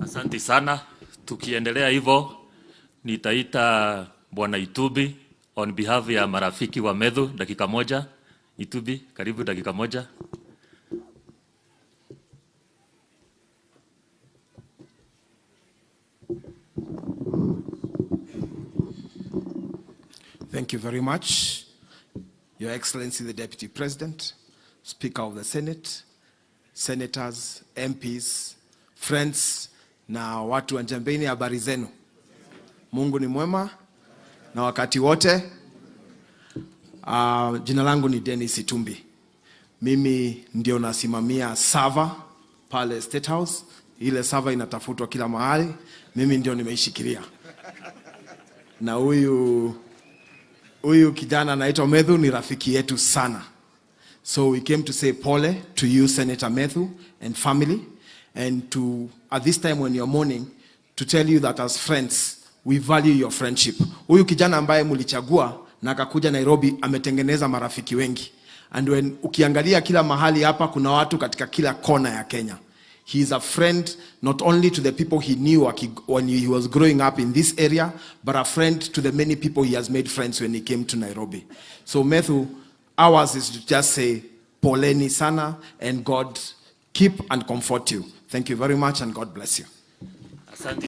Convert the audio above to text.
Asante sana. Tukiendelea hivyo, nitaita Bwana Itumbi on behalf ya marafiki wa Methu dakika moja. Itumbi, karibu dakika moja. Thank you very much, Your Excellency the Deputy President, Speaker of the Senate, Senators, MPs, friends na watu wa Njambeni, habari zenu. Mungu ni mwema na wakati wote. Jina langu ni Dennis Itumbi. Mimi ndio nasimamia server pale State House. Ile server inatafutwa kila mahali. Mimi ndio nimeishikilia. Na huyu kijana anaitwa Methu ni rafiki yetu sana. So we came to say pole to you, Senator Methu and family, and to, at this time when you're mourning, to tell you that as friends, we value your friendship. Huyu kijana ambaye mulichagua na akakuja Nairobi ametengeneza marafiki wengi. And when ukiangalia kila mahali hapa kuna watu katika kila kona ya Kenya. He is a friend not only to the people he knew when he was growing up in this area, but a friend to the many people he has made friends when he came to Nairobi. So Methu, ours is to just say, poleni sana, and God keep and comfort you. Thank you very much, and God bless you. Asante.